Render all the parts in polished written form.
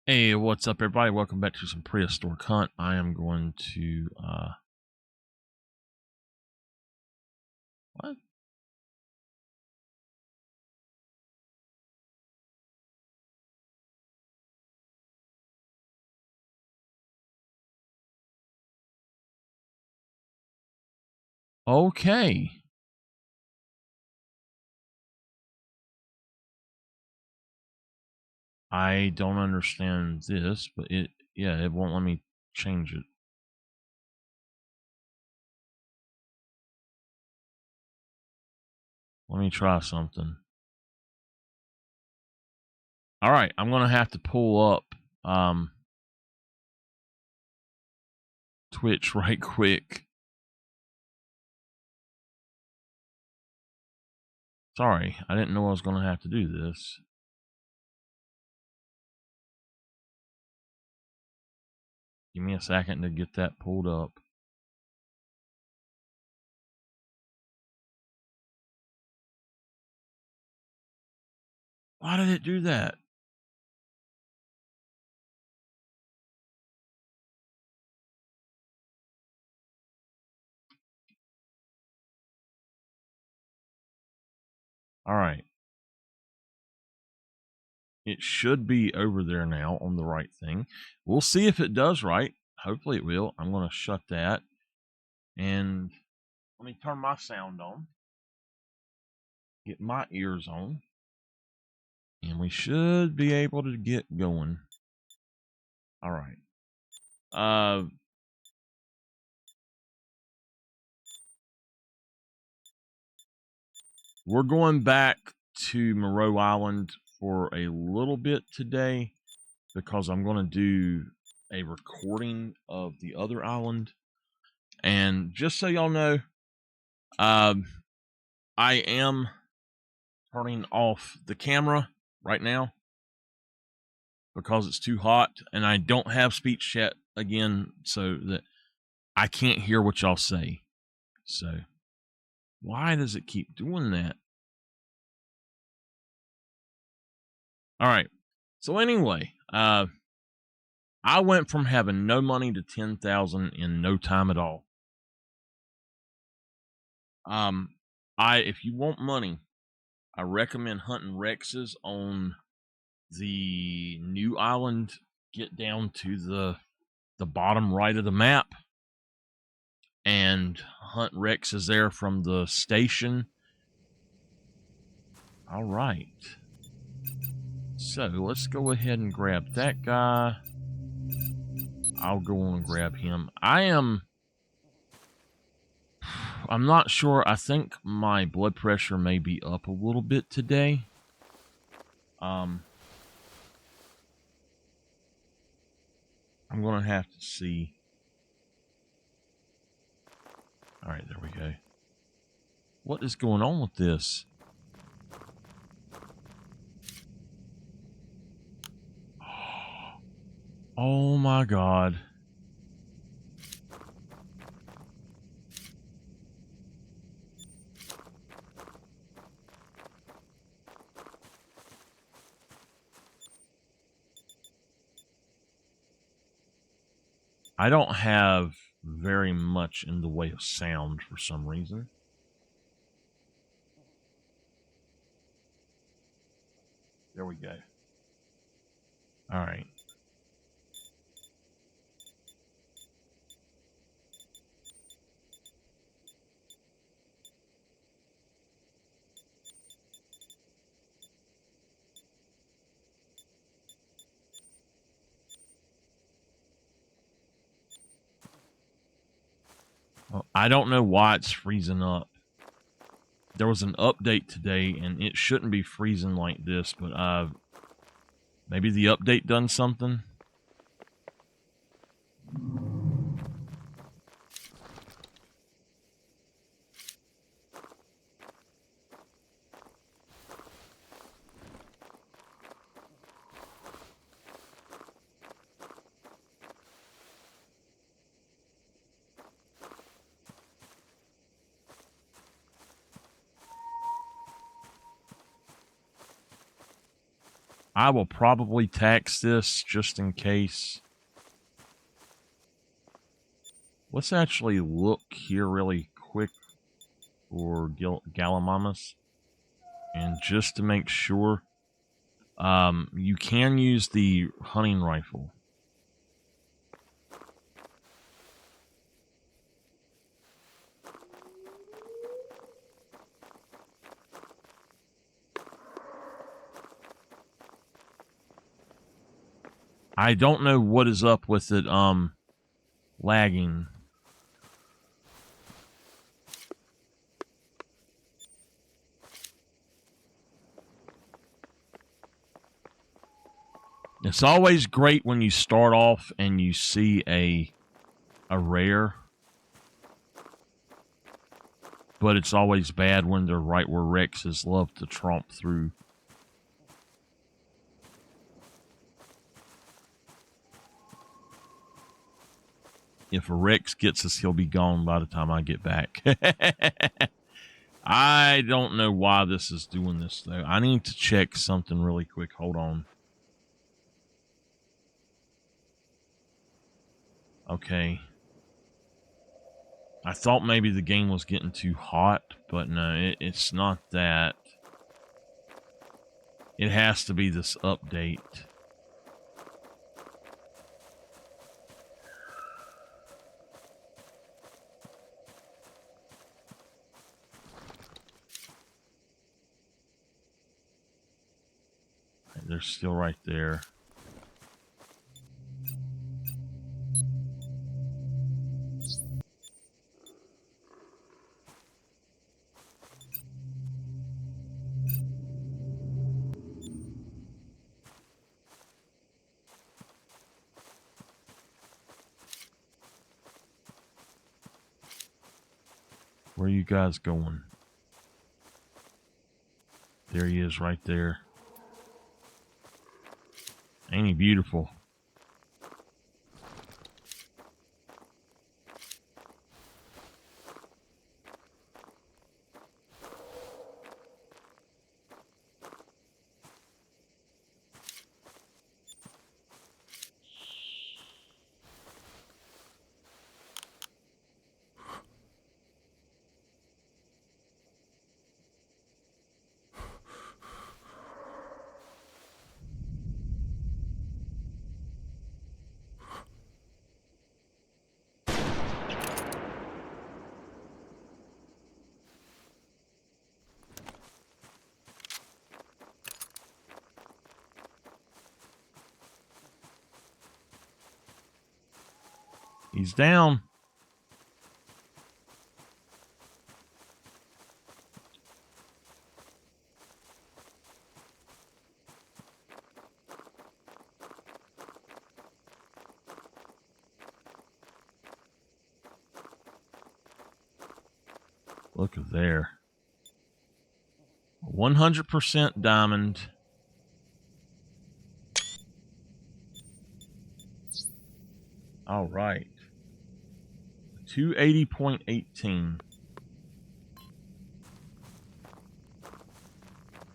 Hey, what's up, everybody? Welcome back to some Prehistoric Hunt. I am going to, what? Okay. I don't understand this, but yeah, it won't let me change it. Let me try something. All right, I'm going to have to pull up, Twitch right quick. Sorry, I didn't know I was going to have to do this. Give me a second to get that pulled up. Why did it do that? All right. It should be over there now on the right thing. We'll see if it does right. Hopefully it will. I'm going to shut that. And let me turn my sound on. Get my ears on. And we should be able to get going. All right. We're going back to Moreau Island for a little bit today because I'm going to do a recording of the other island. And just so y'all know, I am turning off the camera right now because it's too hot and I don't have speech chat again, so that I can't hear what y'all say. So why does it keep doing that? All right. So anyway, I went from having no money to 10,000 in no time at all. If you want money, I recommend hunting Rexes on the new island. Get down to the bottom right of the map and hunt Rexes there from the station. All right. So let's go ahead and grab that guy. I'll go on and grab him. I'm not sure. I think my blood pressure may be up a little bit today. I'm going to have to see. All right, there we go. What is going on with this? Oh my God. I don't have very much in the way of sound for some reason. There we go. All right. Well, I don't know why it's freezing up. There was an update today, and it shouldn't be freezing like this, but maybe the update done something. I will probably tax this just in case. Let's actually look here really quick for Gallimimus. And just to make sure, you can use the hunting rifle. I don't know what is up with it, lagging. It's always great when you start off and you see a rare, but it's always bad when they're right where Rexes love to tromp through. If a Rex gets us, he'll be gone by the time I get back. I don't know why this is doing this, though. I need to check something really quick. Hold on. Okay. I thought maybe the game was getting too hot, but no, it's not that. It has to be this update. They're still right there. Where are you guys going? There he is right there. Ain't he beautiful? He's down. Look at there. 100% diamond. All right. 280.18.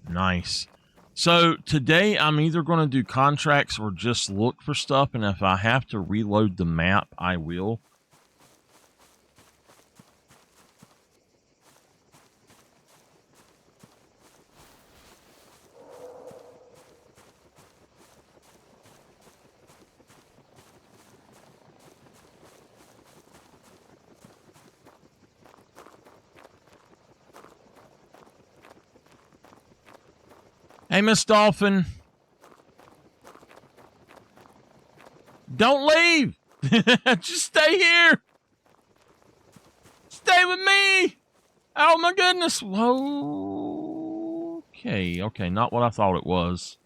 Nice. So today I'm either going to do contracts or just look for stuff, and if I have to reload the map, I will. Hey, Miss Dolphin. Don't leave. Just stay here. Stay with me. Oh, my goodness. Whoa. Okay, not what I thought it was.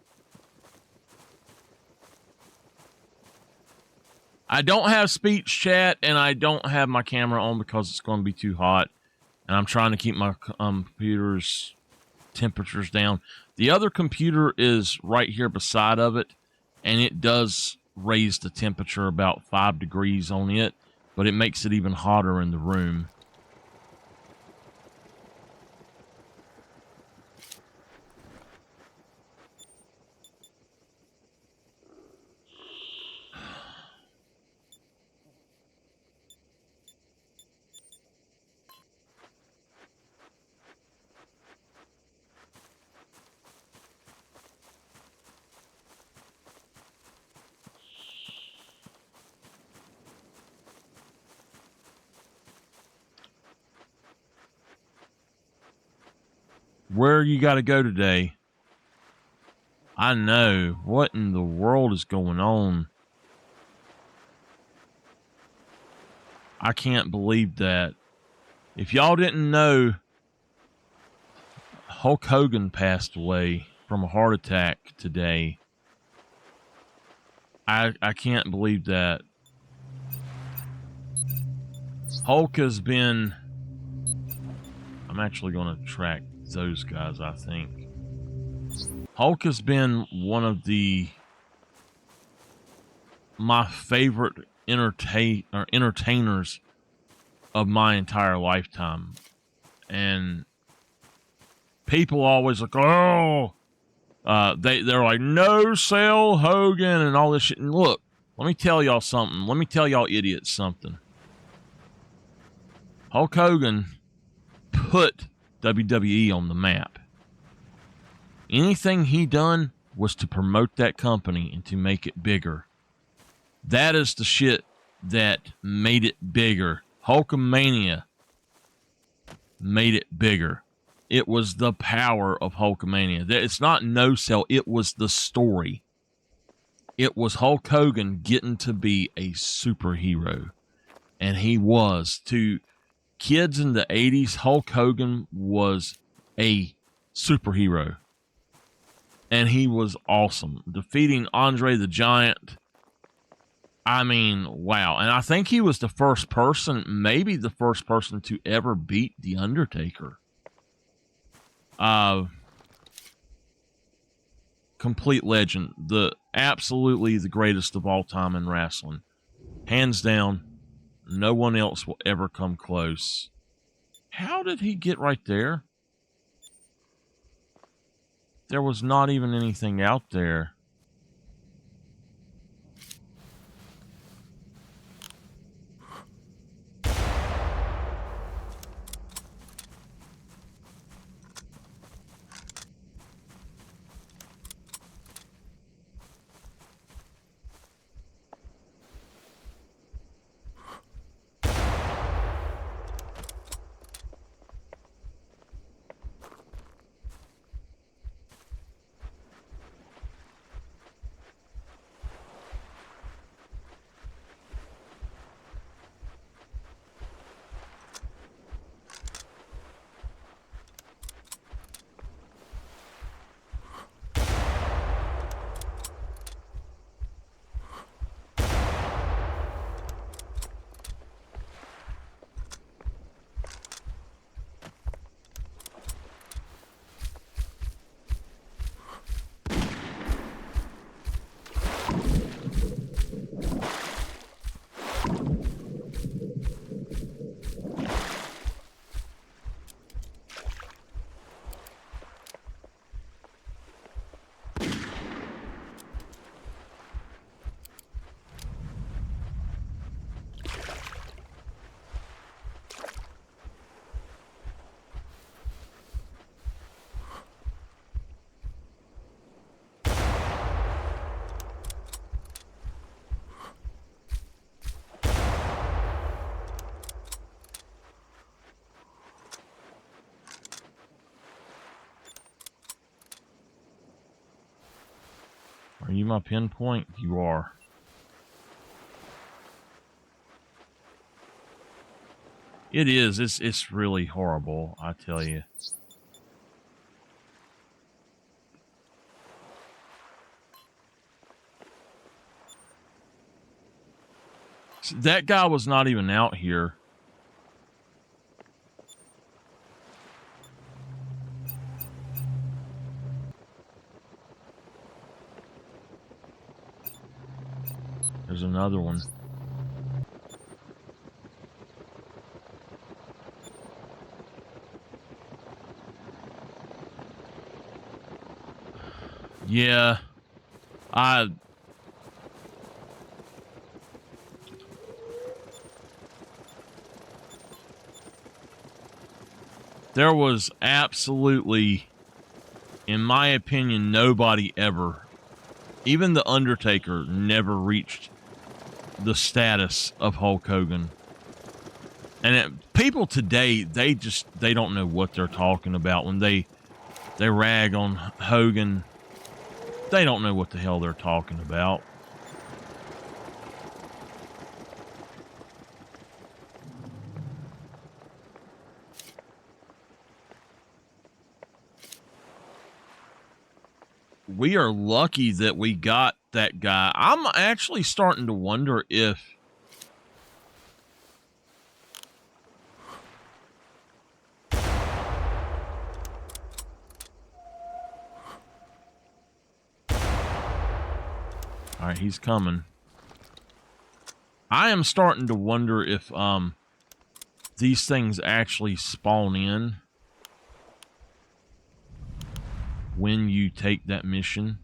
I don't have speech chat, and I don't have my camera on because it's going to be too hot. And I'm trying to keep my computer's temperatures down. The other computer is right here beside of it, and it does raise the temperature about 5 degrees on it, but it makes it even hotter in the room. where you got to go today. I know. What in the world is going on? I can't believe that. If y'all didn't know, Hulk Hogan passed away from a heart attack today. I can't believe that. Hulk has been... I'm actually going to track those guys, I think. Hulk has been one of my favorite entertainers of my entire lifetime. And people always like, oh, they're like, no sell Hogan and all this shit. And look, let me tell y'all something. Let me tell y'all idiots something. Hulk Hogan put WWE on the map. Anything he done was to promote that company and to make it bigger. That is the shit that made it bigger. Hulkamania made it bigger. It was the power of Hulkamania. It's not no sell. It was the story. It was Hulk Hogan getting to be a superhero. And he was. To kids in the 80s, Hulk Hogan was a superhero. And he was awesome. Defeating Andre the Giant. I mean, wow. And I think he was the first person, maybe the first person to ever beat The Undertaker. Complete legend. Absolutely the greatest of all time in wrestling. Hands down, no one else will ever come close. How did he get right there? There was not even anything out there. Are you my pinpoint? You are. It is. It's really horrible, I tell you. That guy was not even out here. There's another one. Yeah. There was absolutely, in my opinion, nobody ever, even The Undertaker, never reached the status of Hulk Hogan. And people today, they don't know what they're talking about when they They rag on Hogan. They don't know what the hell they're talking about. We are lucky that we got that guy. I'm actually starting to wonder if all right, he's coming. I am starting to wonder if these things actually spawn in when you take that mission.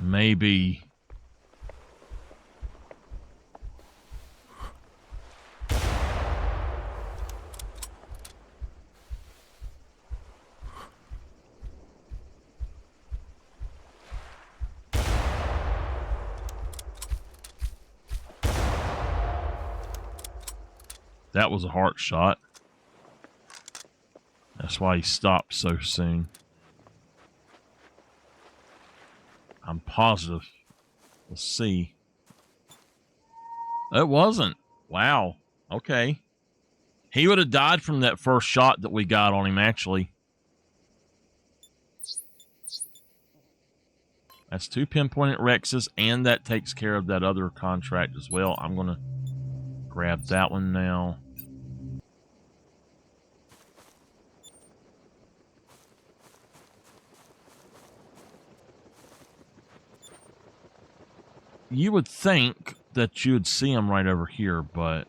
Maybe. That was a heart shot. That's why he stopped so soon. I'm positive. Let's see. It wasn't. Wow. Okay. He would have died from that first shot that we got on him, actually. That's 2 pinpointed Rexes, and that takes care of that other contract as well. I'm going to grab that one now. You would think that you would see them right over here, but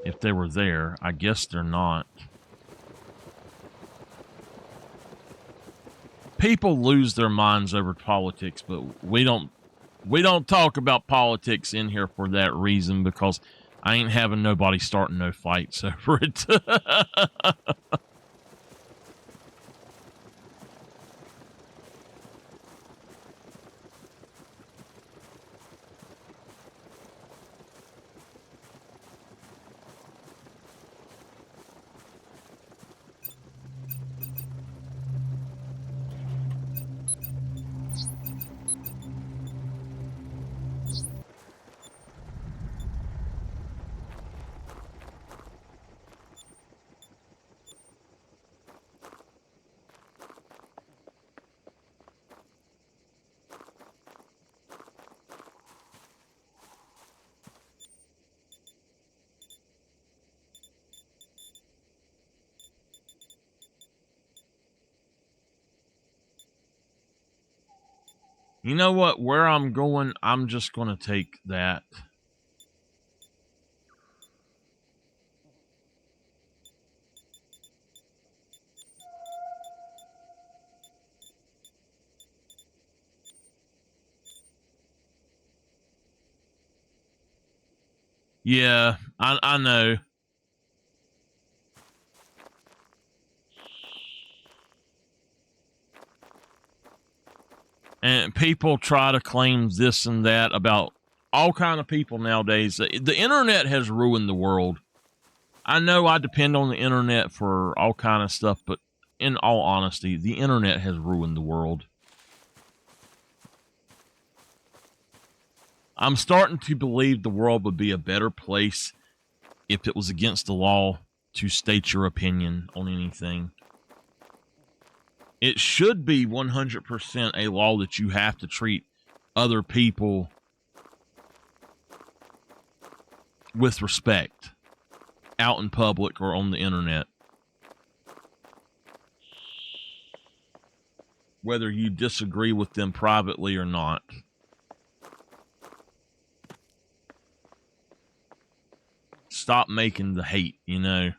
if they were there, I guess they're not. People lose their minds over politics, but we don't talk about politics in here for that reason, because I ain't having nobody starting no fights over it. You know what? Where I'm going, I'm just going to take that. Yeah, I know. And people try to claim this and that about all kind of people nowadays. The internet has ruined the world. I know I depend on the internet for all kind of stuff, but in all honesty, the internet has ruined the world. I'm starting to believe the world would be a better place if it was against the law to state your opinion on anything. It should be 100% a law that you have to treat other people with respect out in public or on the internet. Whether you disagree with them privately or not. Stop making the hate, you know.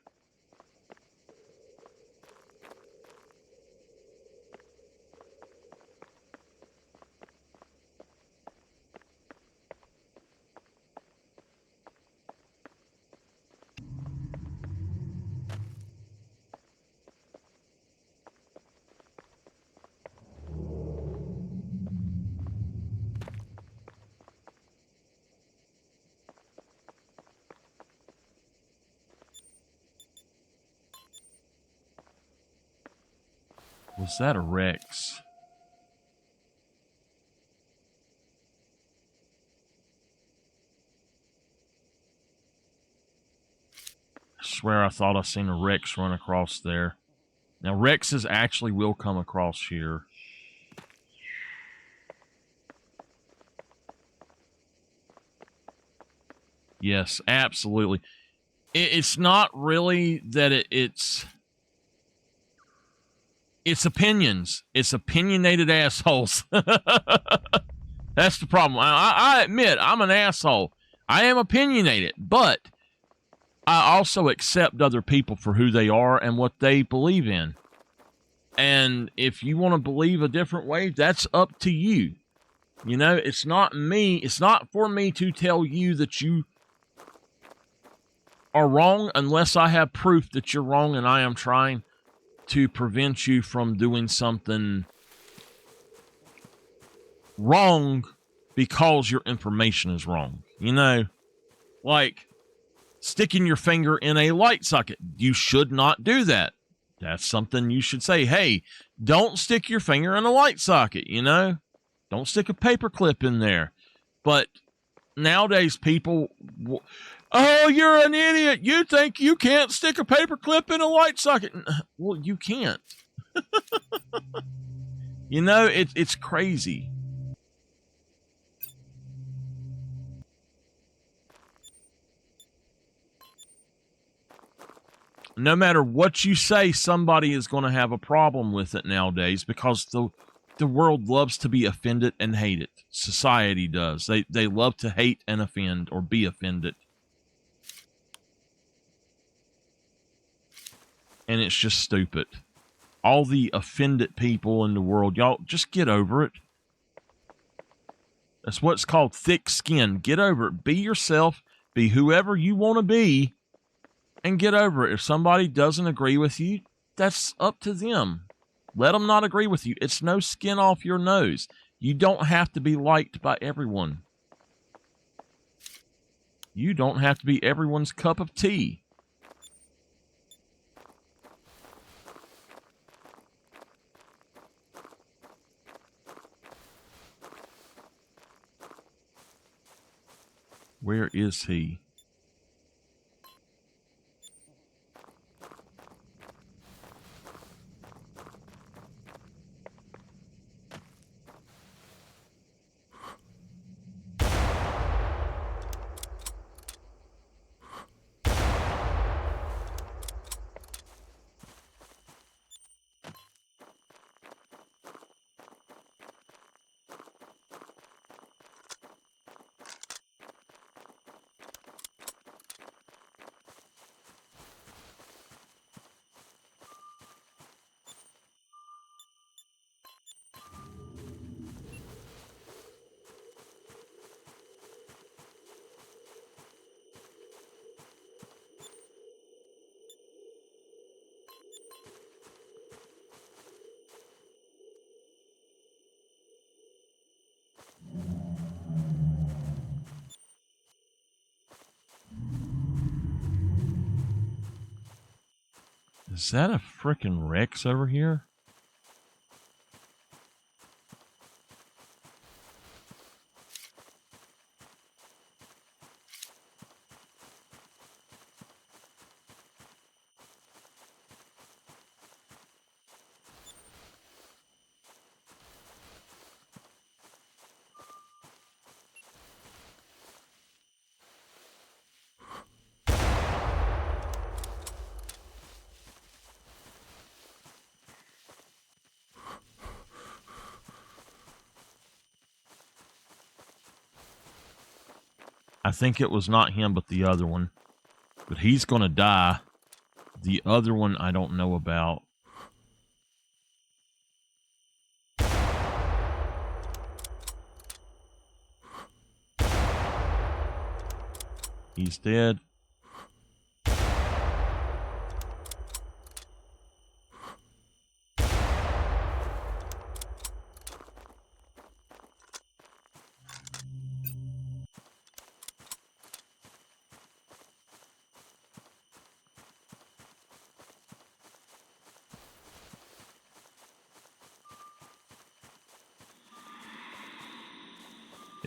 Was that a Rex? I swear I thought I seen a Rex run across there. Now, Rexes actually will come across here. Yes, absolutely. It's not really that it's opinions. It's opinionated assholes. That's the problem. I admit I'm an asshole. I am opinionated, but I also accept other people for who they are and what they believe in. And if you want to believe a different way, that's up to you. You know, it's not me. It's not for me to tell you that you are wrong unless I have proof that you're wrong and I am trying to prevent you from doing something wrong because your information is wrong. You know, like sticking your finger in a light socket. You should not do that. That's something you should say. Hey, don't stick your finger in a light socket, you know? Don't stick a paper clip in there. But nowadays people, oh, you're an idiot. You think you can't stick a paper clip in a light socket. Well, you can't. You know, it's crazy. No matter what you say, somebody is going to have a problem with it nowadays because the world loves to be offended and hate it. Society does. They love to hate and offend or be offended. And it's just stupid. All the offended people in the world, y'all just get over it. That's what's called thick skin. Get over it. Be yourself. Be whoever you want to be. And get over it. If somebody doesn't agree with you, that's up to them. Let them not agree with you. It's no skin off your nose. You don't have to be liked by everyone. You don't have to be everyone's cup of tea. Where is he? Is that a frickin' Rex over here? I think it was not him, but the other one. But he's going to die. The other one I don't know about. He's dead.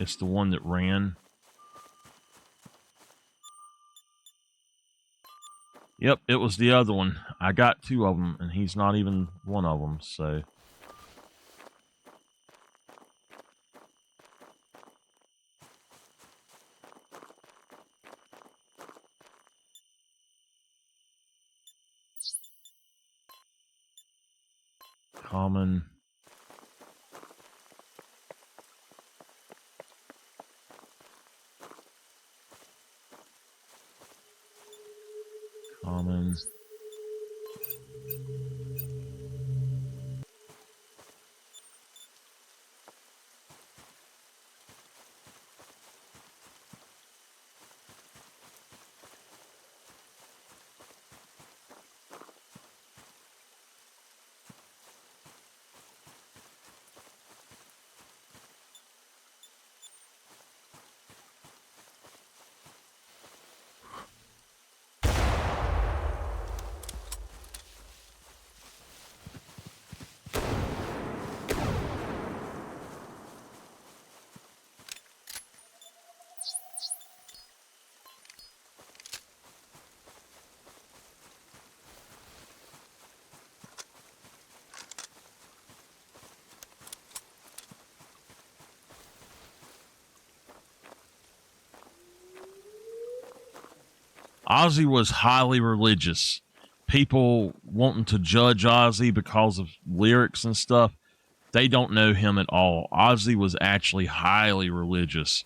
It's the one that ran. Yep, it was the other one. I got 2 of them, and he's not even one of them, so... Common... Common... Ozzy was highly religious. People wanting to judge Ozzy because of lyrics and stuff, they don't know him at all. Ozzy was actually highly religious.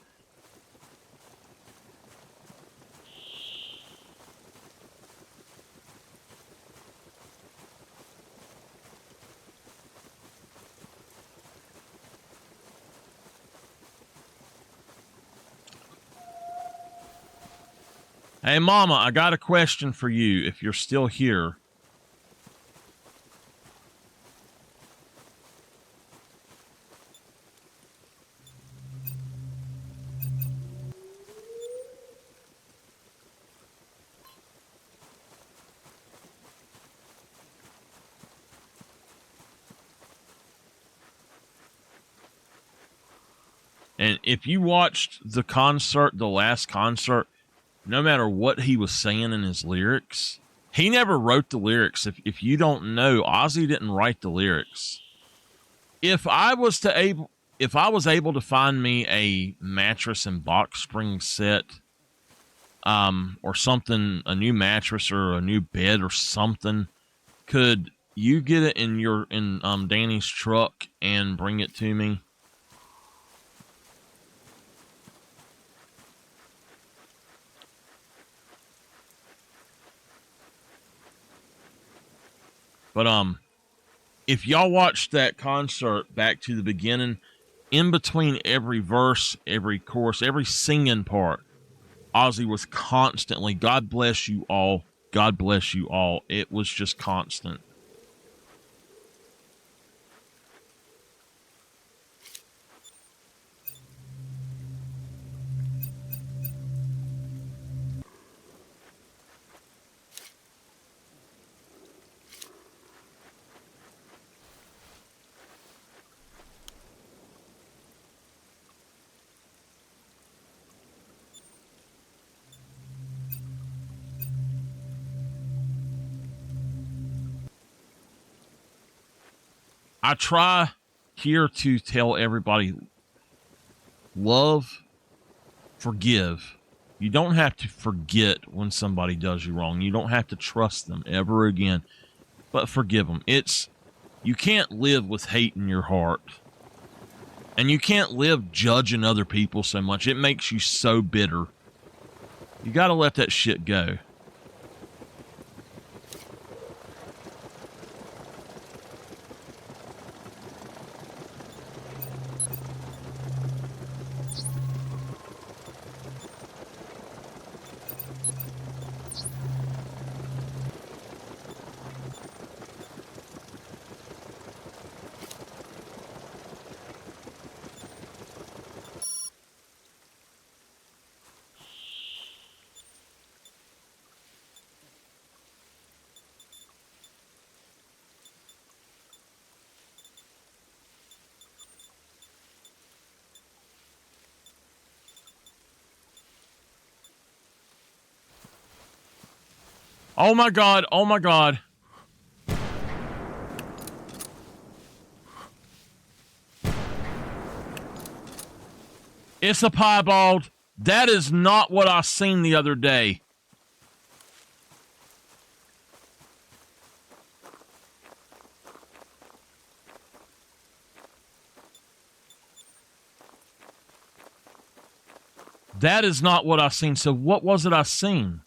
Hey, Mama, I got a question for you if you're still here. And if you watched the concert, the last concert, no matter what he was saying in his lyrics, he never wrote the lyrics. If you don't know, Ozzy didn't write the lyrics. If I was able to find me a mattress and box spring set, or something, a new mattress or a new bed or something, could you get it in Danny's truck and bring it to me? But if y'all watched that concert back to the beginning, in between every verse, every chorus, every singing part, Ozzy was constantly, God bless you all, God bless you all. It was just constant. I try here to tell everybody, love, forgive. You don't have to forget when somebody does you wrong. You don't have to trust them ever again, but forgive them. You can't live with hate in your heart. And you can't live judging other people so much. It makes you so bitter. You gotta let that shit go. Oh my god, oh my god. It's a piebald. That is not what I seen the other day. That is not what I seen. So what was it I seen?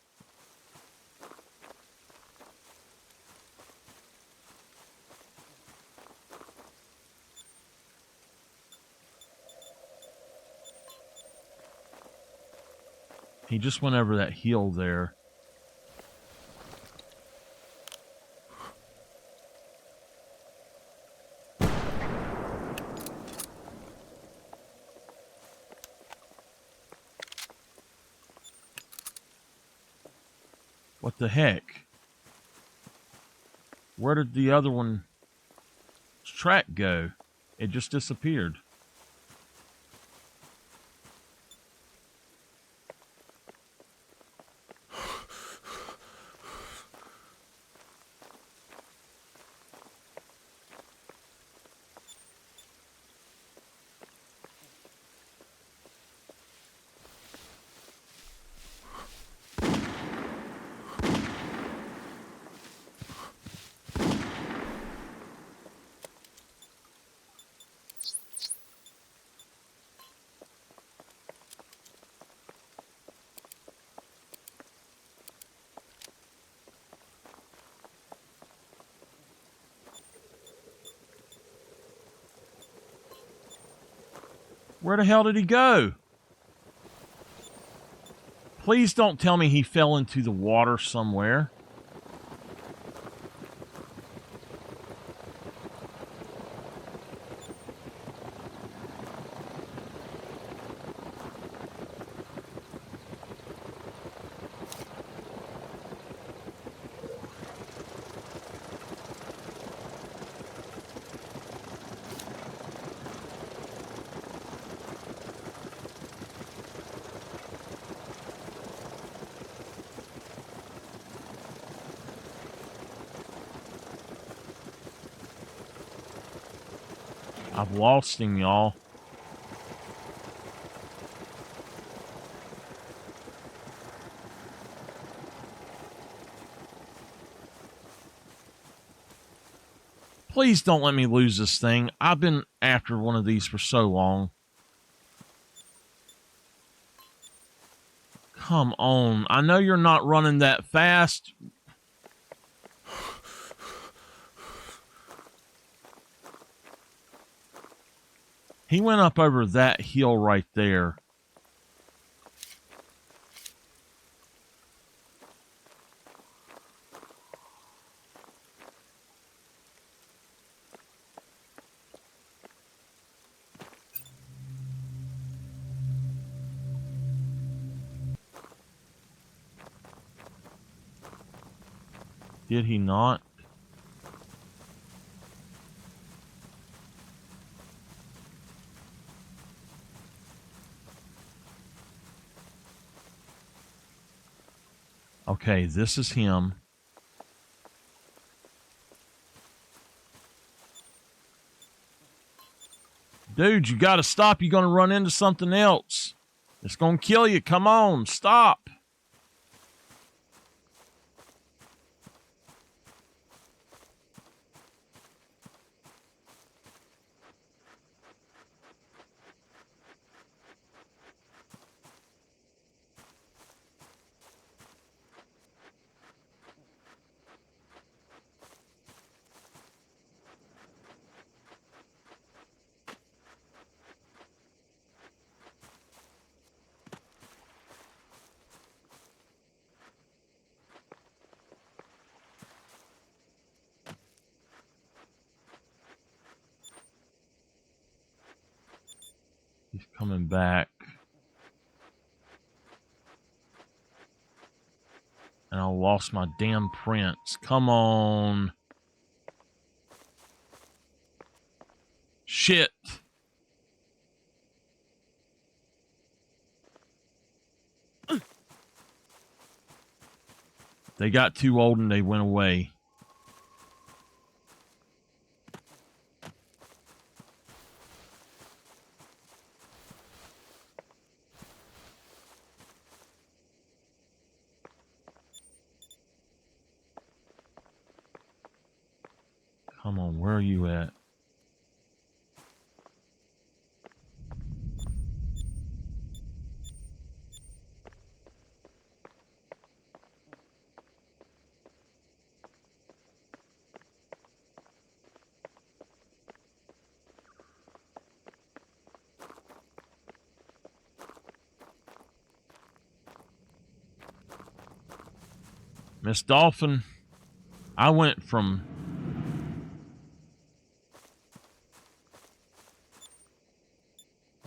He just went over that hill there. What the heck? Where did the other one's track go? It just disappeared. Where the hell did he go? Please don't tell me he fell into the water somewhere. I've lost him, y'all. Please don't let me lose this thing. I've been after one of these for so long. Come on. I know you're not running that fast. He went up over that hill right there. Did he not? Okay, this is him. Dude, you gotta stop. You're gonna run into something else. It's gonna kill you. Come on, stop. He's coming back. And I lost my damn prints. Come on. Shit. They got too old and they went away. Come on, where are you at? Miss Dolphin, I went from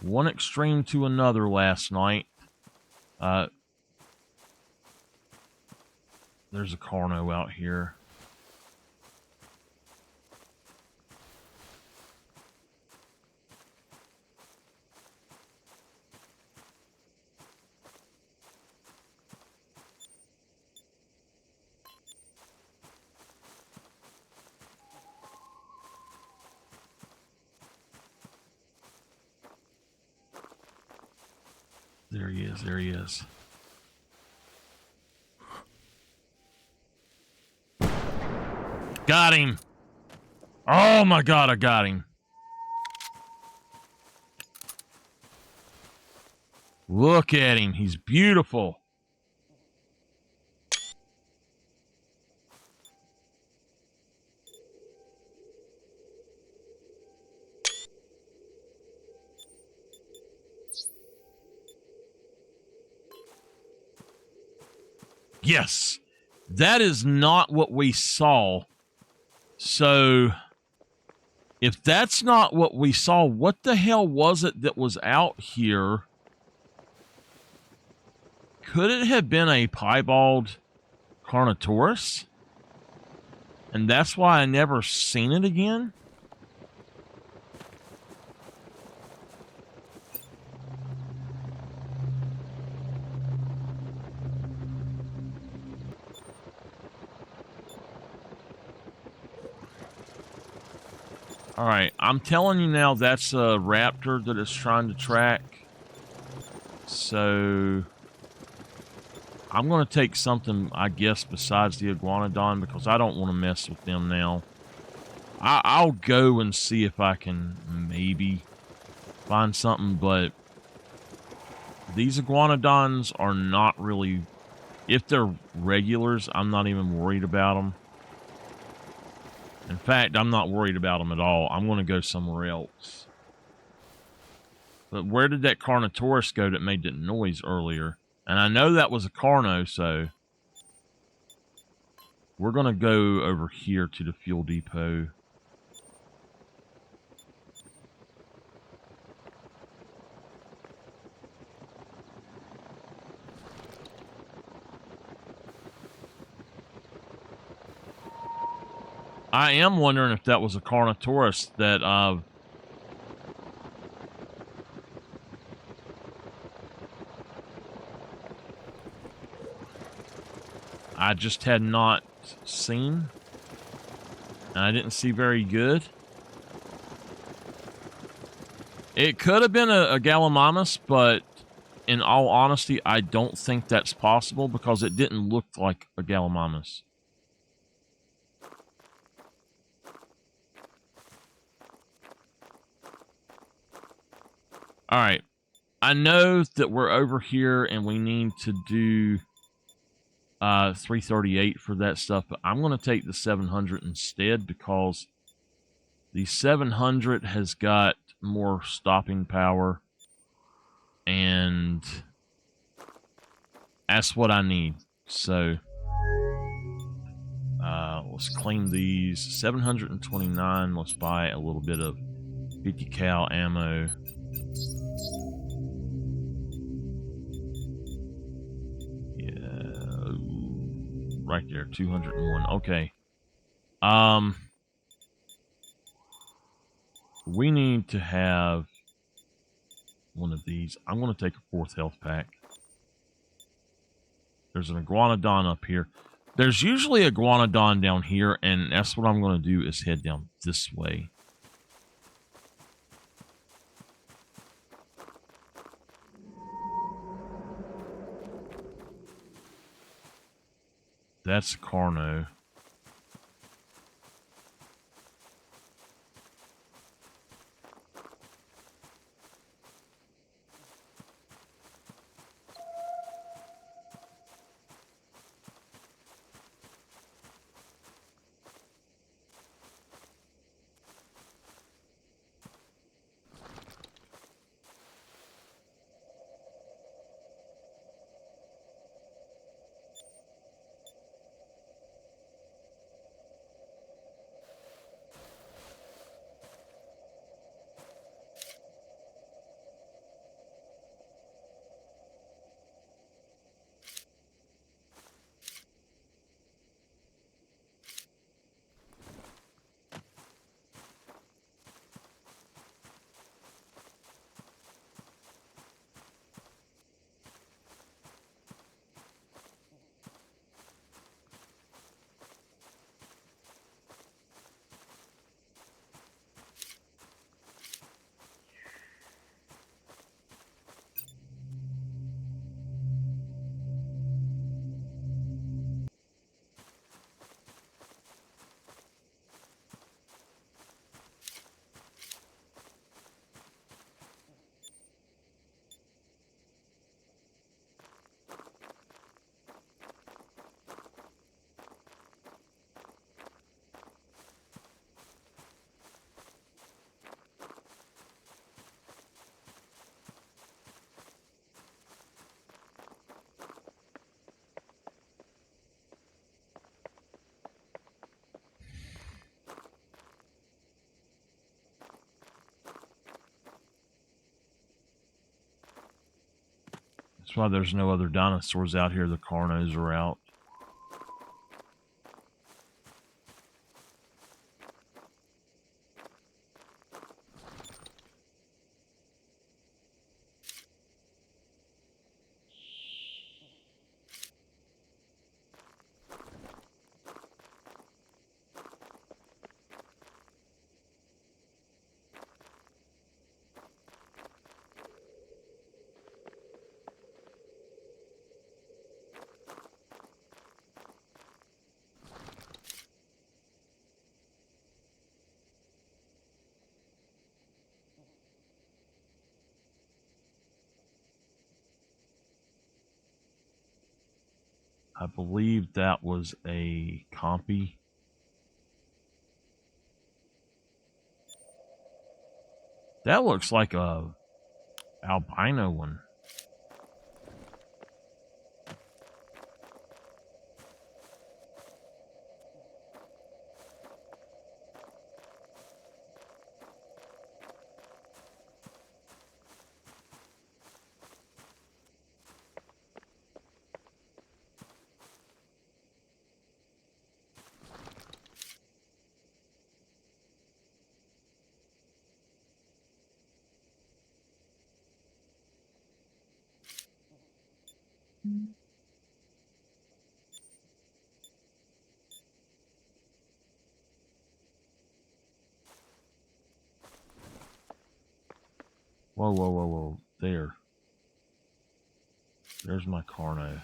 one extreme to another last night. There's a Carno out here. There he is, there he is. Got him! Oh my god, I got him. Look at him, he's beautiful. Yes, that is not what we saw. So, if that's not what we saw, what the hell was it that was out here? Could it have been a piebald Carnotaurus? And that's why I never seen it again? Alright, I'm telling you now that's a raptor that it's trying to track. So, I'm going to take something, I guess, besides the iguanodon because I don't want to mess with them now. I'll go and see if I can maybe find something, but these iguanodons are not really... If they're regulars, I'm not even worried about them. In fact, I'm not worried about them at all. I'm going to go somewhere else. But where did that Carnotaurus go that made that noise earlier? And I know that was a Carno, so... We're going to go over here to the fuel depot. I am wondering if that was a Carnotaurus that, I just had not seen. And I didn't see very good. It could have been a Gallimimus, but in all honesty, I don't think that's possible because it didn't look like a Gallimimus. All right, I know that we're over here and we need to do 338 for that stuff, but I'm going to take the 700 instead because the 700 has got more stopping power and that's what I need. So let's claim these. 729, let's buy a little bit of 50 cal ammo. right there, 201. Okay. We need to have one of these. I'm going to take a 4th health pack. There's an iguanodon up here. There's usually a iguanodon down here, and that's what I'm going to do is head down this way. That's Carno. That's why there's no other dinosaurs out here. The Carnos are out. I believe that was a compy. That looks like a albino one. Whoa, whoa, whoa, whoa. There. There's my Carno.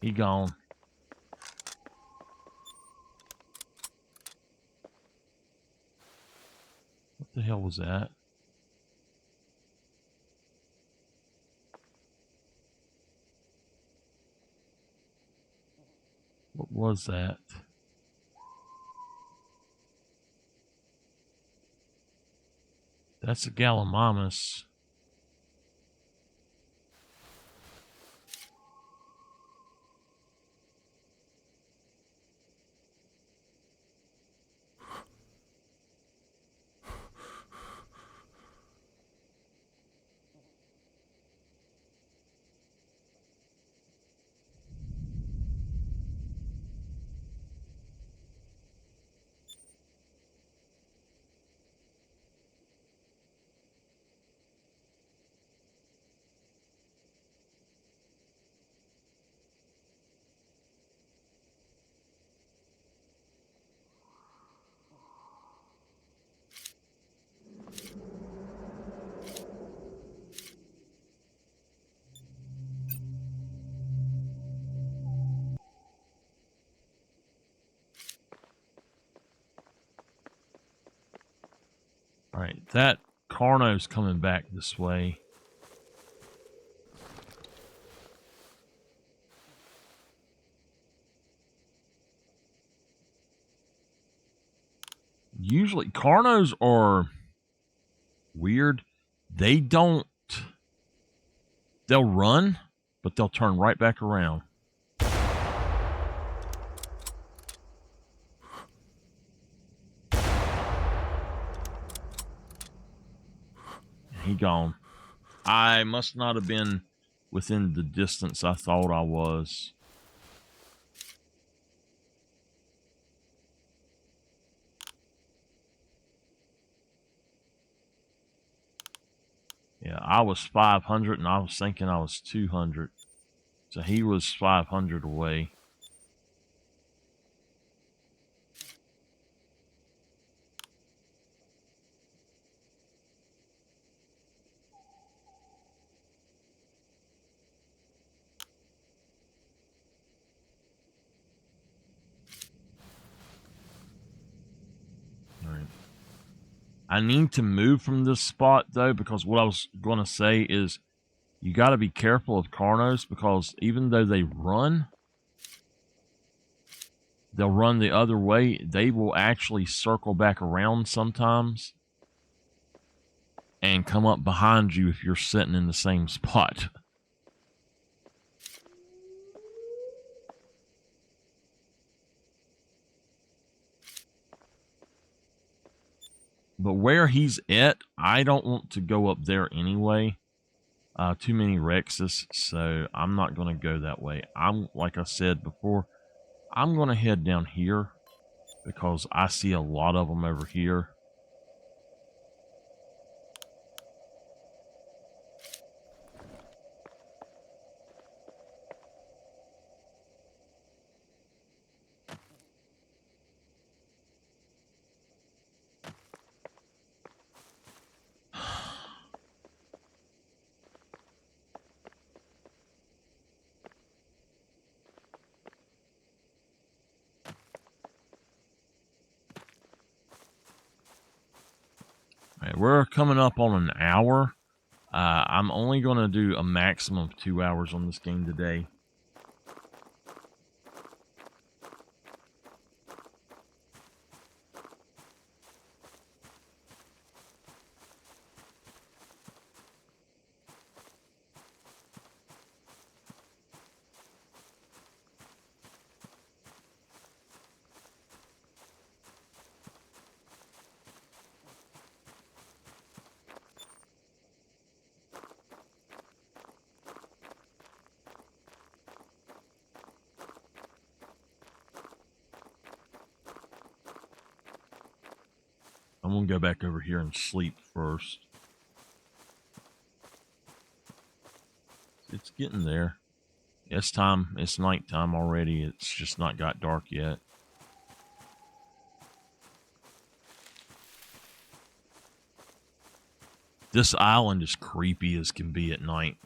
He gone. What the hell was that? What was that? That's a Gallimimus. All right, that Carno's coming back this way. Usually, Carnos are weird. They'll run, but they'll turn right back around. He gone. I must not have been within the distance I thought I was. Yeah, I was 500 and I was thinking I was 200. So he was 500 away. All right. I need to move from this spot though, because what I was going to say is you got to be careful of Carnos, because even though they run, they'll run the other way. They will actually circle back around sometimes and come up behind you if you're sitting in the same spot. But where he's at, I don't want to go up there anyway. Too many Rexes, so I'm not going to go that way. Like I said before, I'm going to head down here because I see a lot of them over here. Right, we're coming up on an hour. I'm only going to do a maximum of 2 hours on this game today. I'm going to go back over here and sleep first. It's getting there. It's time. It's nighttime already. It's just not got dark yet. This island is creepy as can be at night.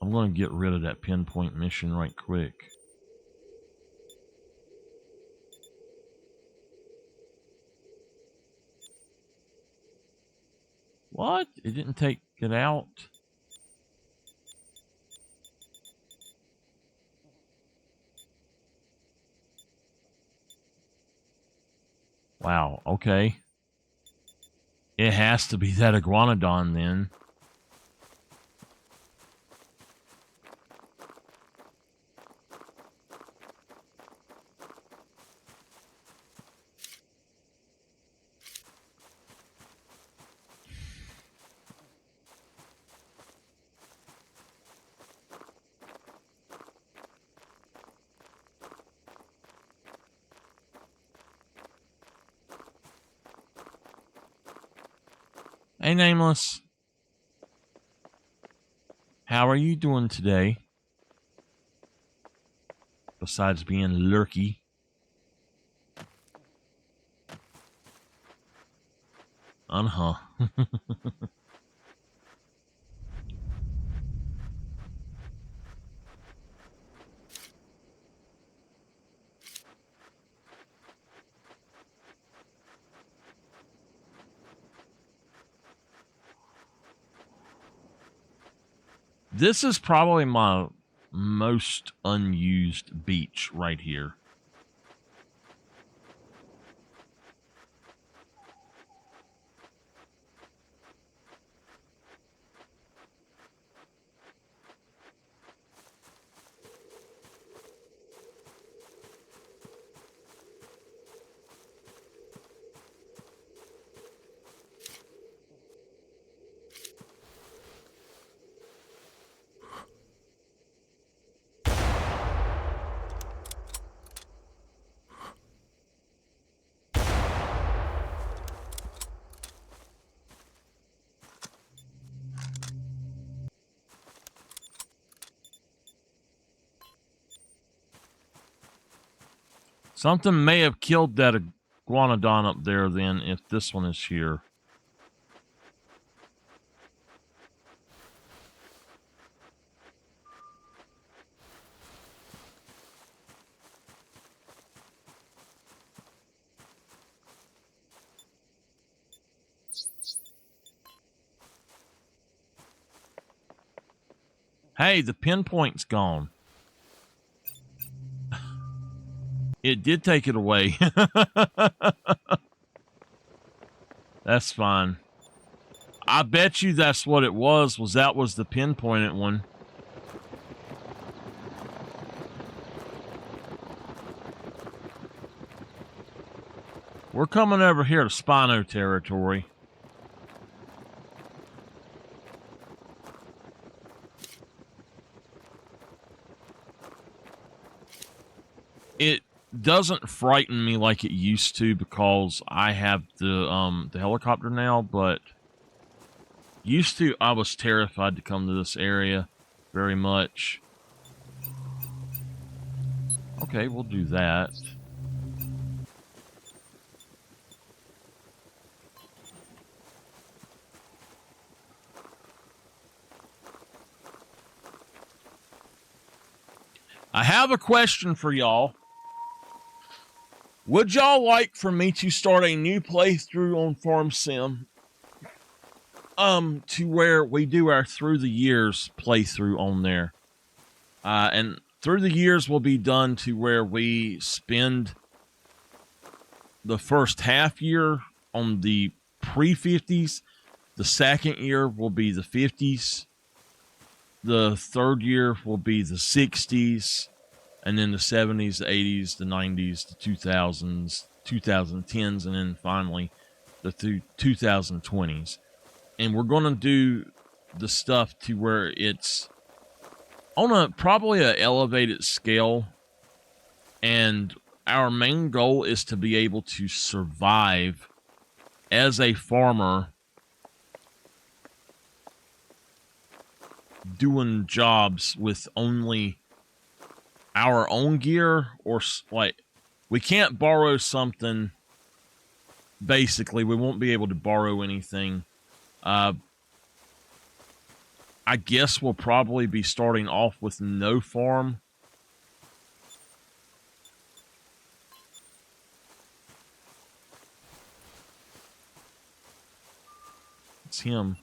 I'm going to get rid of that pinpoint mission right quick. What? It didn't take it out? Wow, okay. It has to be that iguanodon then. Hey, Nameless. How are you doing today? Besides being lurky. Uh-huh. This is probably my most unused beach right here. Something may have killed that iguanodon up there then if this one is here. Hey, the pinpoint's gone. It did take it away. That's fine. I bet you that's what it was that was the pinpointed one. We're coming over here to Spino territory. It doesn't frighten me like it used to because I have the helicopter now, but used to I was terrified to come to this area very much. Okay, we'll do that. I have a question for y'all. Would y'all like for me to start a new playthrough on Farm Sim? To where we do our Through the Years playthrough on there. And Through the Years will be done to where we spend the first half year on the pre-50s. The second year will be the 50s. The third year will be the 60s. And then the 70s, the 80s, the 90s, the 2000s, 2010s, and then finally the 2020s. And we're going to do the stuff to where it's on a probably an elevated scale. And our main goal is to be able to survive as a farmer doing jobs with only our own gear, or like we can't borrow something. Basically, we won't be able to borrow anything. I guess we'll probably be starting off with no farm. It's him.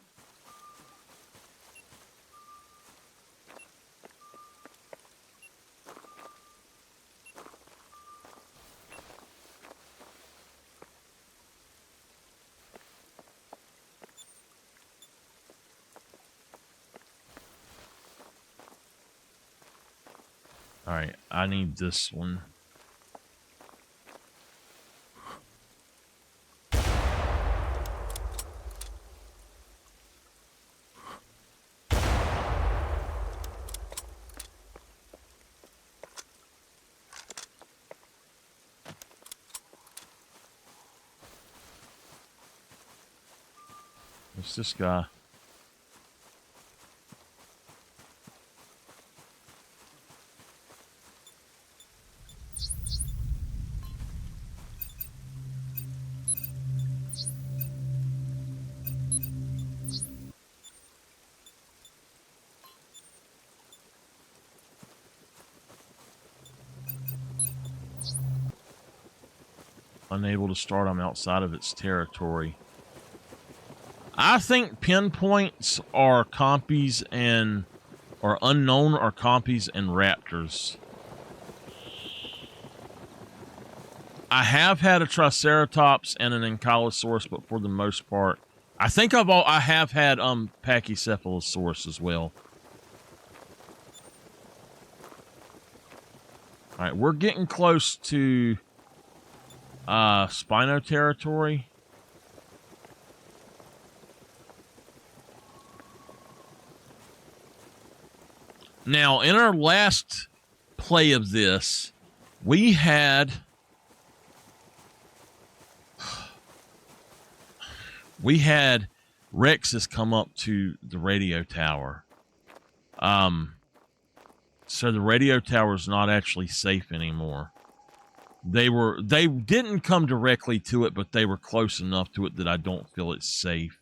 Alright, I need this one. It's this guy. Unable to start. I'm outside of its territory. I think pinpoints are compies and or unknown are compies and raptors. I have had a Triceratops and an Ankylosaurus, but for the most part, I think I have had Pachycephalosaurus as well. All right, we're getting close to Spino territory. Now, in our last play of this, we had Rexes come up to the radio tower. So the radio tower is not actually safe anymore. They didn't come directly to it, but they were close enough to it that I don't feel it's safe.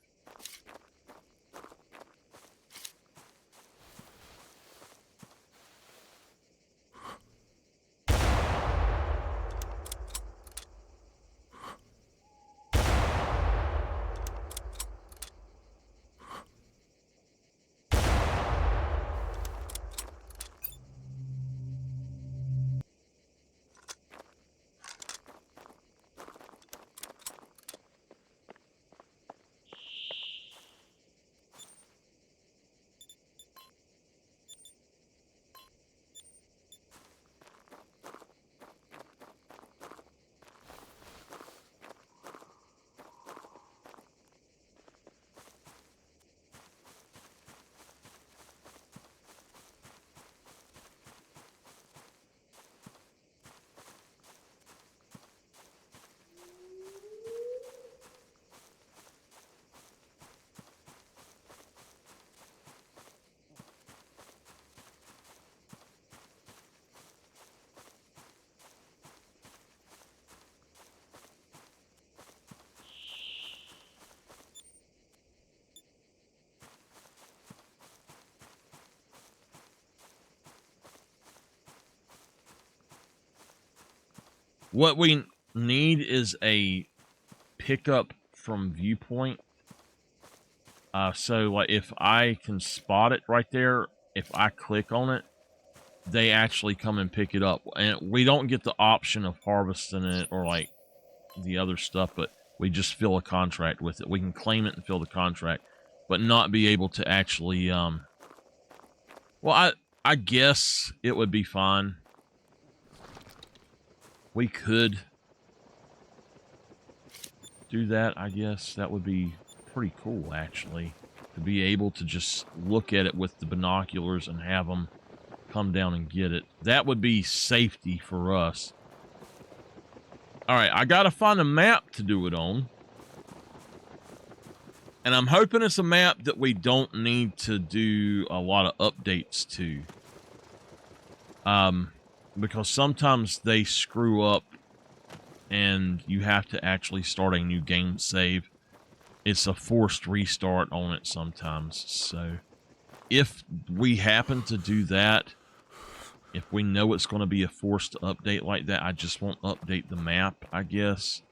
What we need is a pickup from viewpoint. So like if I can spot it right there, if I click on it, they actually come and pick it up. And we don't get the option of harvesting it or like the other stuff, but we just fill a contract with it. We can claim it and fill the contract, but not be able to actually, well, I guess it would be fine. We could do that, I guess. That would be pretty cool, actually, to be able to just look at it with the binoculars and have them come down and get it. That would be safety for us. All right, I got to find a map to do it on. And I'm hoping it's a map that we don't need to do a lot of updates to. Because sometimes they screw up and you have to actually start a new game save. It's a forced restart on it sometimes. So if we happen to do that, if we know it's going to be a forced update like that, I just won't update the map, I guess.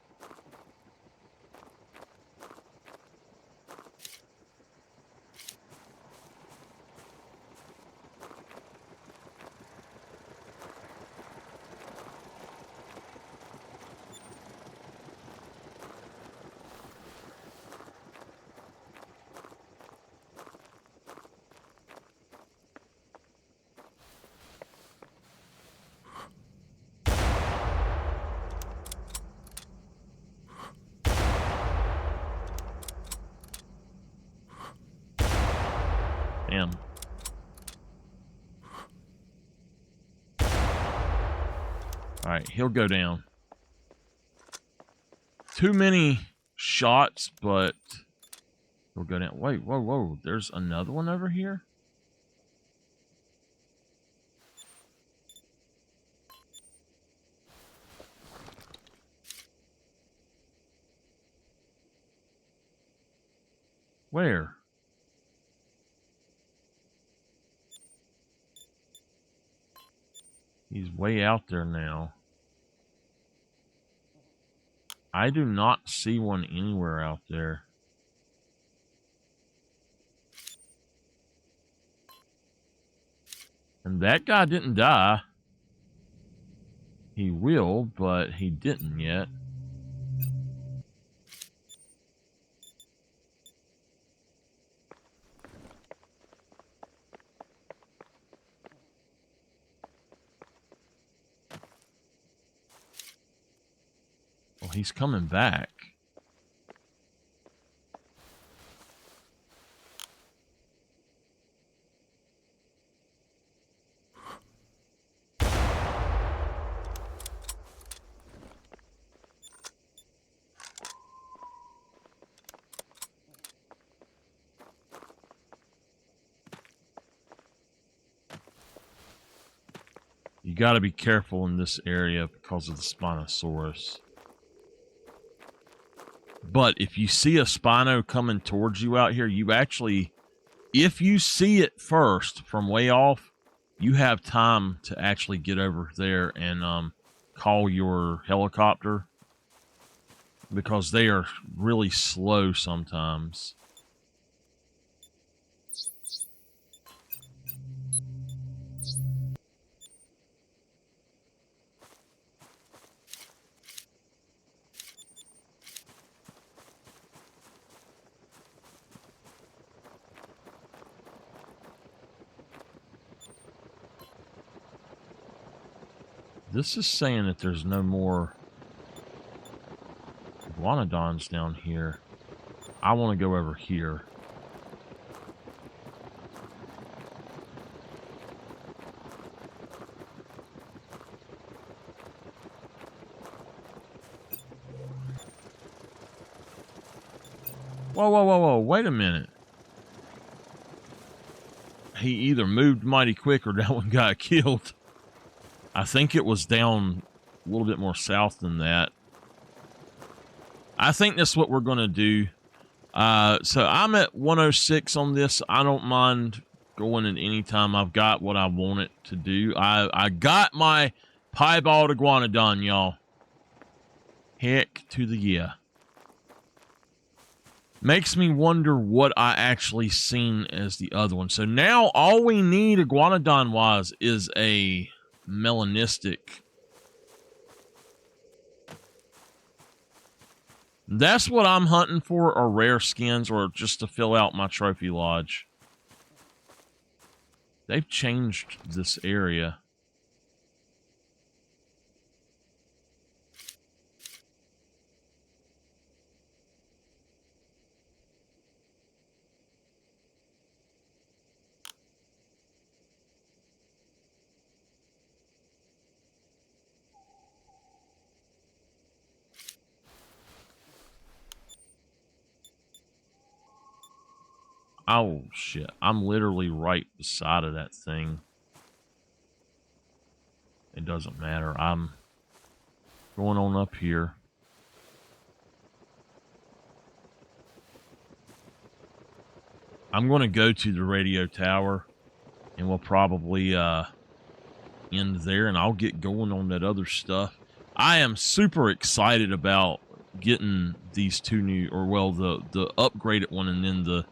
Damn. Alright, he'll go down. Too many shots, but We'll go down. Wait, whoa, whoa. There's another one over here? Where? He's way out there now. I do not see one anywhere out there. And that guy didn't die. He will, but he didn't yet. Well, he's coming back. You got to be careful in this area because of the Spinosaurus. But if you see a Spino coming towards you out here, you actually, if you see it first from way off, you have time to actually get over there and call your helicopter, because they are really slow sometimes. This is saying that there's no more iguanodons down here. I want to go over here. Whoa, whoa, whoa, whoa, wait a minute. He either moved mighty quick or that one got killed. I think it was down a little bit more south than that. I think that's what we're going to do. So I'm at 106 on this. I don't mind going at any time. I've got what I want it to do. I got my piebald iguanodon, y'all. Heck to the yeah. Makes me wonder what I actually seen as the other one. So now all we need iguanodon-wise is a melanistic. That's what I'm hunting for, are rare skins or just to fill out my trophy lodge. They've changed this area. Oh, shit. I'm literally right beside of that thing. It doesn't matter. I'm going on up here. I'm going to go to the radio tower, and we'll probably end there, and I'll get going on that other stuff. I am super excited about getting these two new, or well, the upgraded one, and then the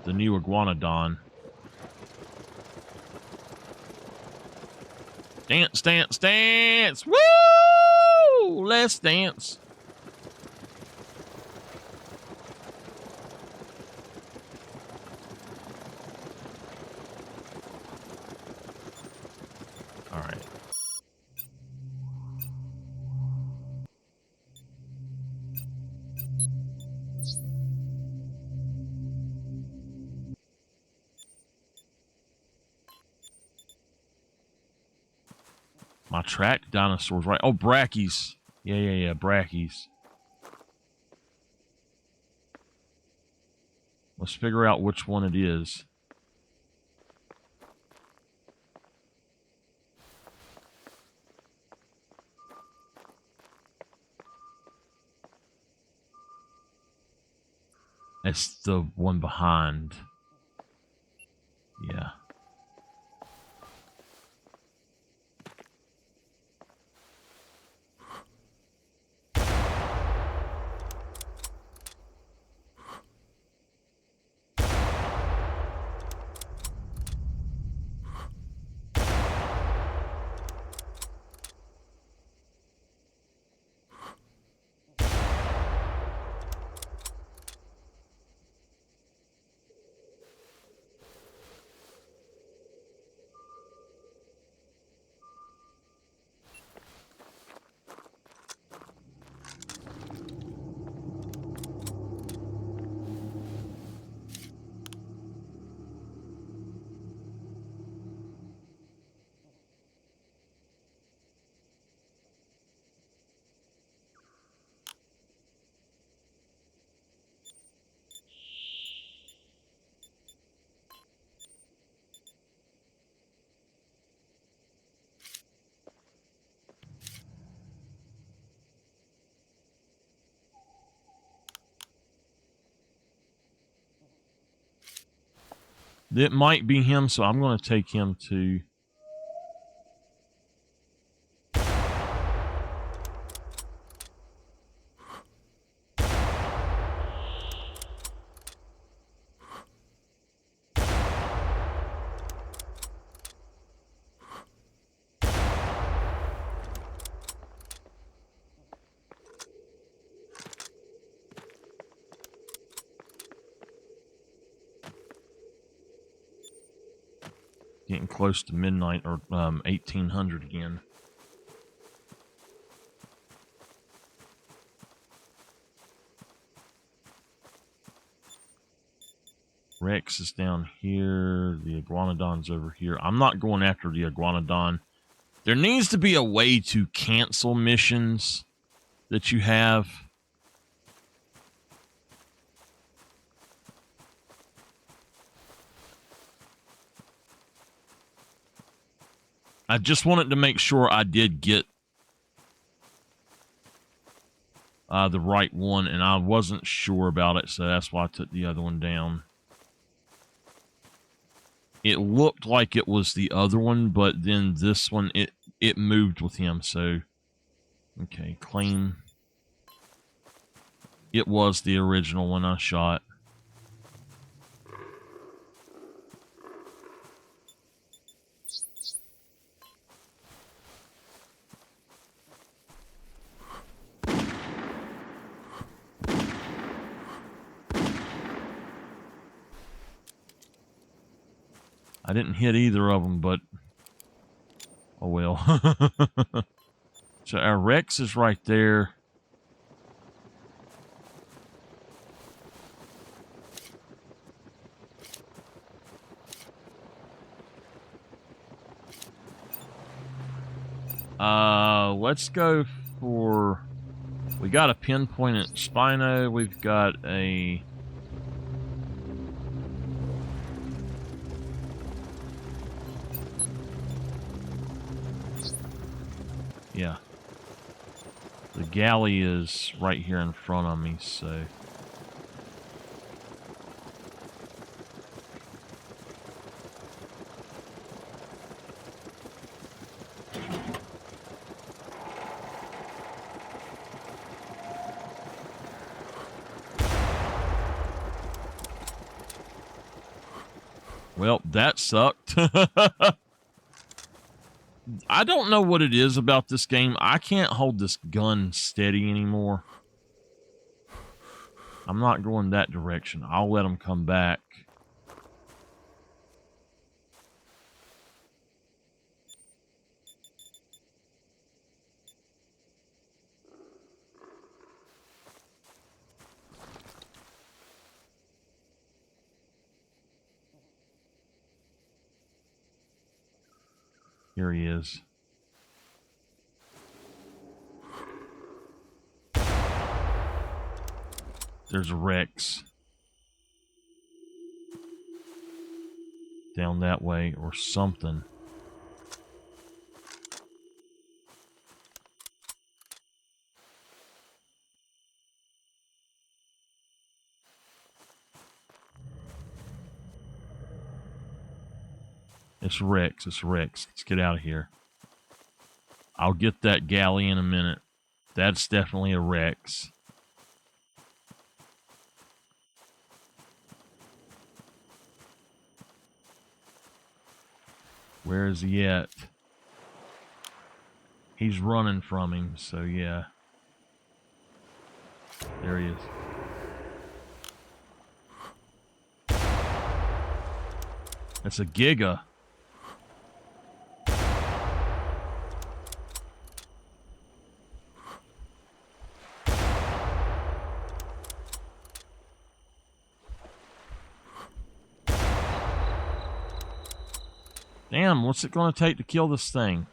new iguanodon. Dance, dance, dance! Woo! Let's dance. All right. My track dinosaurs, right? Oh, brackies. Yeah, brackies. Let's figure out which one it is. It's the one behind. Yeah. It might be him, so I'm going to take him to... Getting close to midnight, or 1800 again. Rex is down here. The Iguanodon's over here. I'm not going after the Iguanodon. There needs to be a way to cancel missions that you have. I just wanted to make sure I did get the right one, and I wasn't sure about it, so that's why I took the other one down. It looked like it was the other one, but then this one, it moved with him, so... Okay, claim. It was the original one I shot. I didn't hit either of them, but... Oh well. So our Rex is right there. Let's go for... We got a pinpointed Spino. We've got a... Yeah. The galley is right here in front of me, so... Well, that sucked. I don't know what it is about this game. I can't hold this gun steady anymore. I'm not going that direction. I'll let them come back. Here he is. There's Rex. down that way or something. It's Rex. It's Rex. Let's get out of here. I'll get that galley in a minute. That's definitely a Rex. Where is he at? He's running from him, so yeah. There he is. That's a Giga. Damn, what's it going to take to kill this thing?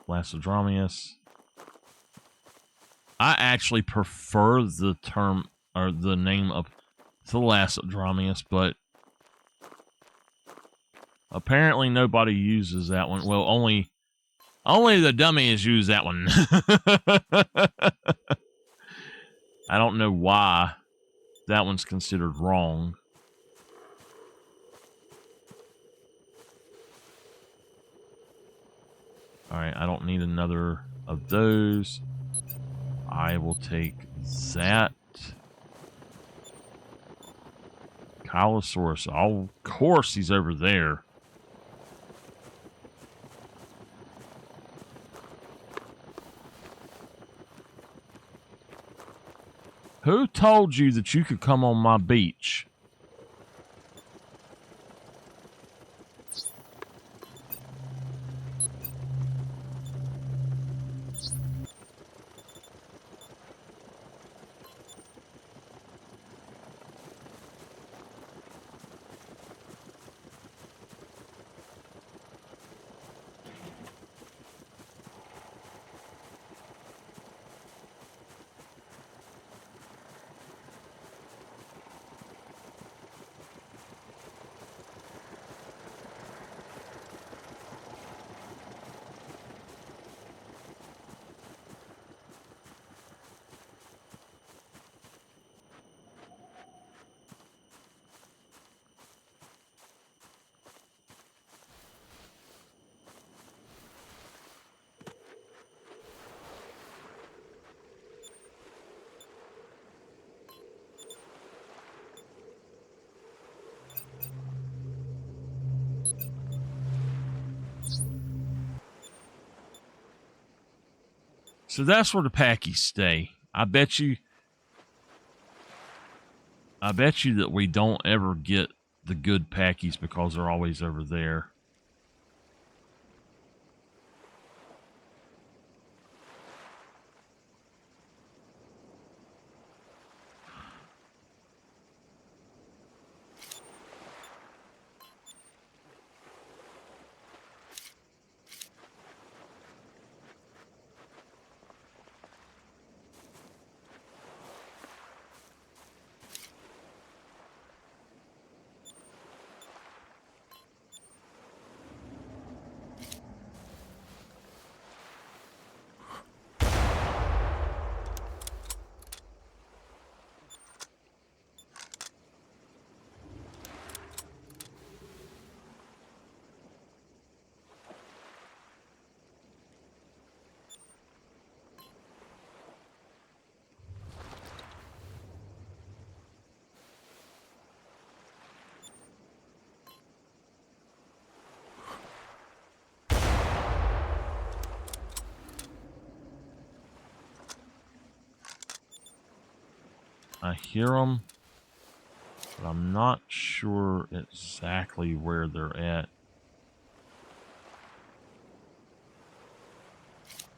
Lacedramius. I actually prefer the term or the name of Lacedramius, but apparently nobody uses that one. Well, only the dummies use that one. I don't know why that one's considered wrong. Alright, I don't need another of those. I will take that. Kylosaurus. Oh, of course he's over there. Who told you that you could come on my beach? So that's where the Packies stay. I bet you that we don't ever get the good Packies because they're always over there. I hear them. but I'm not sure exactly where they're at.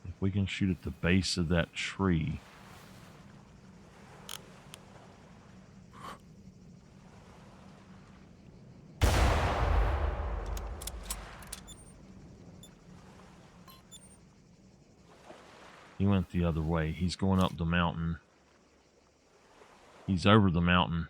If we can shoot at the base of that tree. He went the other way. He's going up the mountain. He's over the mountain.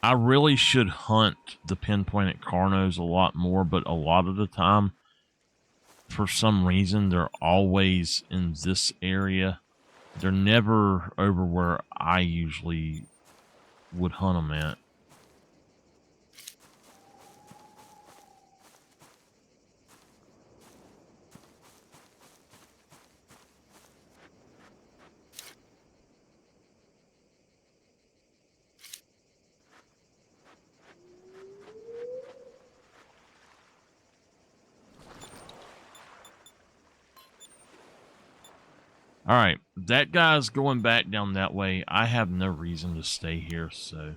I really should hunt the pinpointed carnos a lot more, but a lot of the time, for some reason, they're always in this area. They're never over where I usually would hunt them at. All right, that guy's going back down that way. I have no reason to stay here, so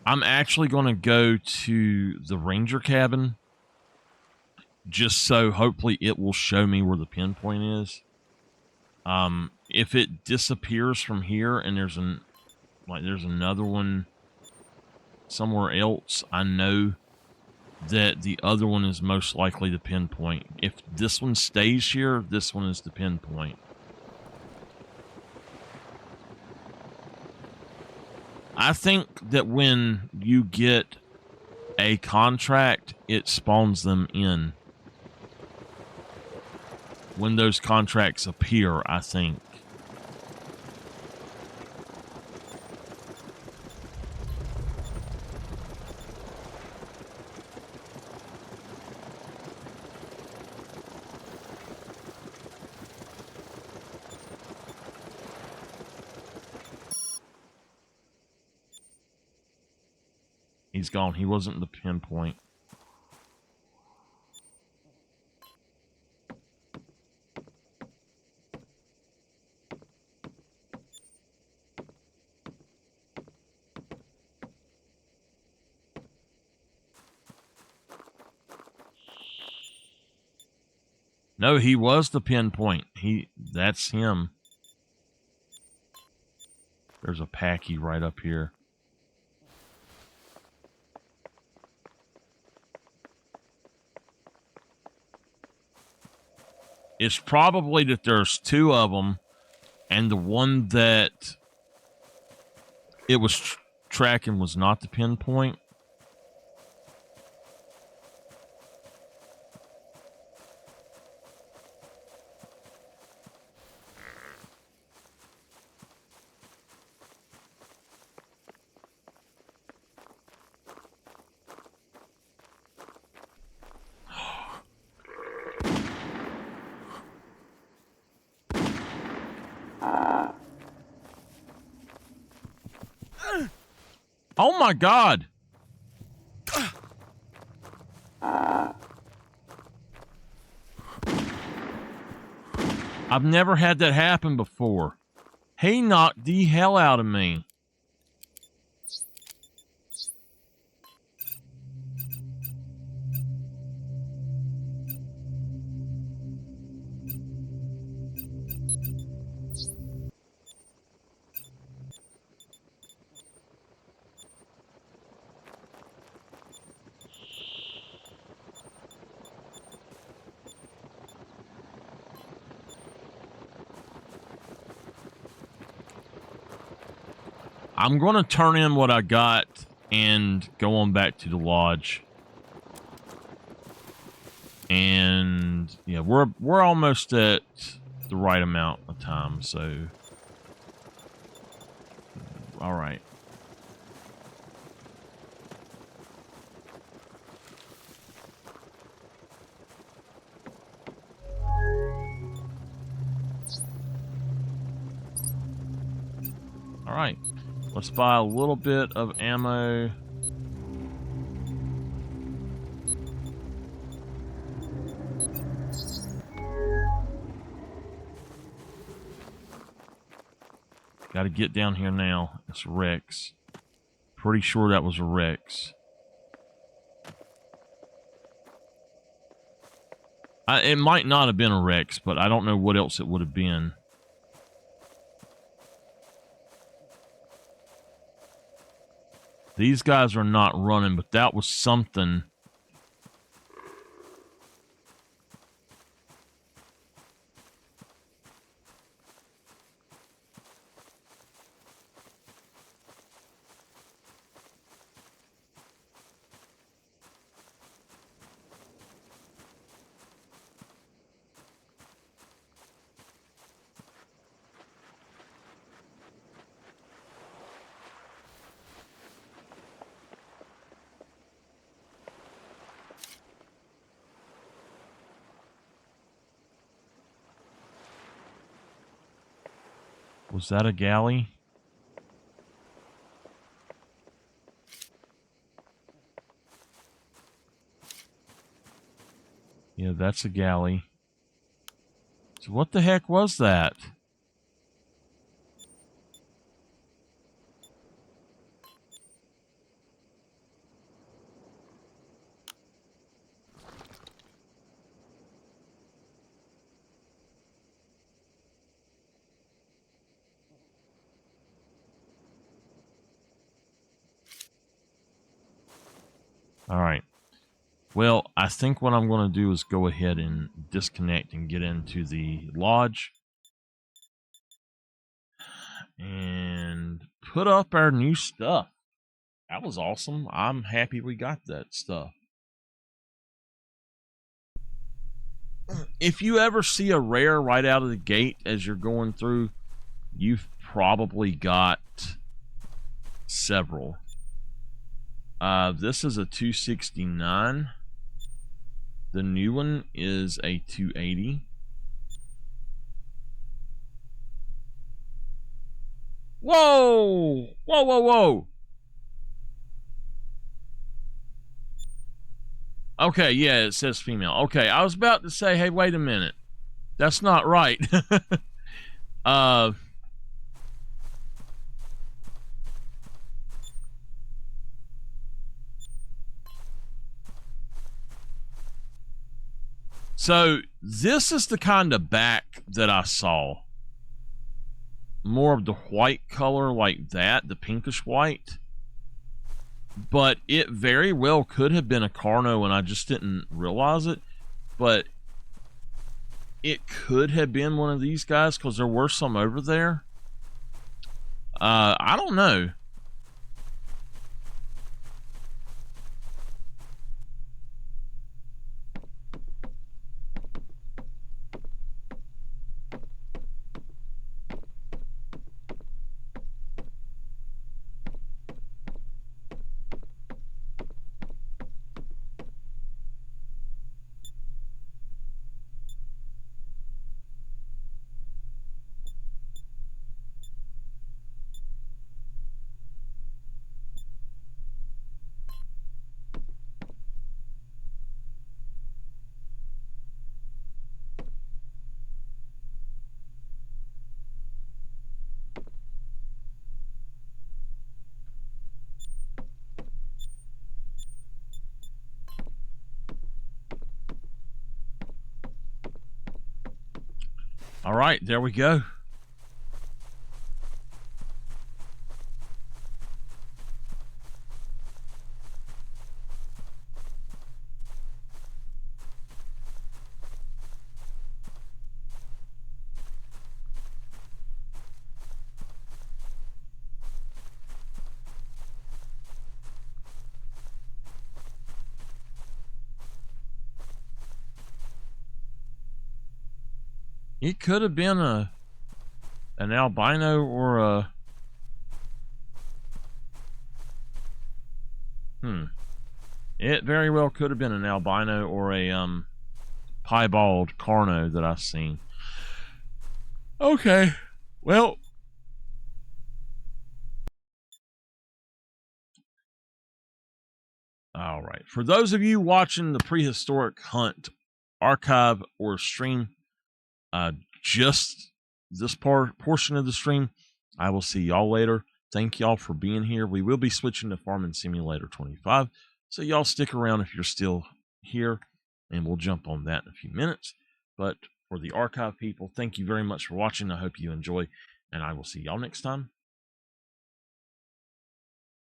I'm actually going to go to the ranger cabin just so hopefully it will show me where the pinpoint is. If it disappears from here and there's another one somewhere else, I know that the other one is most likely the pinpoint. If this one stays here, this one is the pinpoint. I think that when you get a contract, it spawns them in. When those contracts appear, I think. He's gone. He wasn't the pinpoint. No, he was the pinpoint. That's him. There's a packy right up here. It's probably that there's two of them, and the one that it was tracking was not the pinpoint. Oh my God! I've never had that happen before. He knocked the hell out of me. I'm going to turn in what I got and go on back to the lodge. And yeah, we're almost at the right amount of time, so all right. All right. Let's buy a little bit of ammo. Got to get down here now. It's Rex. Pretty sure that was a Rex. It might not have been a Rex, but I don't know what else it would have been. These guys are not running, but that was something. Was that a galley? Yeah, that's a galley. So what the heck was that? All right. Well, I think what I'm going to do is go ahead and disconnect and get into the lodge and put up our new stuff. That was awesome. I'm happy we got that stuff. If you ever see a rare right out of the gate as you're going through, you've probably got several. This is a 269. The new one is a 280. Whoa! Whoa, whoa, whoa! Okay, yeah, it says female. Okay, I was about to say, hey, wait a minute. That's not right. So this is the kind of back that I saw. More of the white color like that, the pinkish white. But it very well could have been a Carno and I just didn't realize it. But it could have been one of these guys because there were some over there. I don't know. All right, there we go. It could have been an albino or a It very well could have been an albino or a piebald carno that I've seen. Okay, well, all right. For those of you watching the Prehistoric Hunt archive or stream, just this portion of the stream, I will see y'all later. Thank y'all for being here. We will be switching to Farming Simulator 25, so y'all stick around if you're still here, and we'll jump on that in a few minutes. But for the archive people, thank you very much for watching. I hope you enjoy, and I will see y'all next time.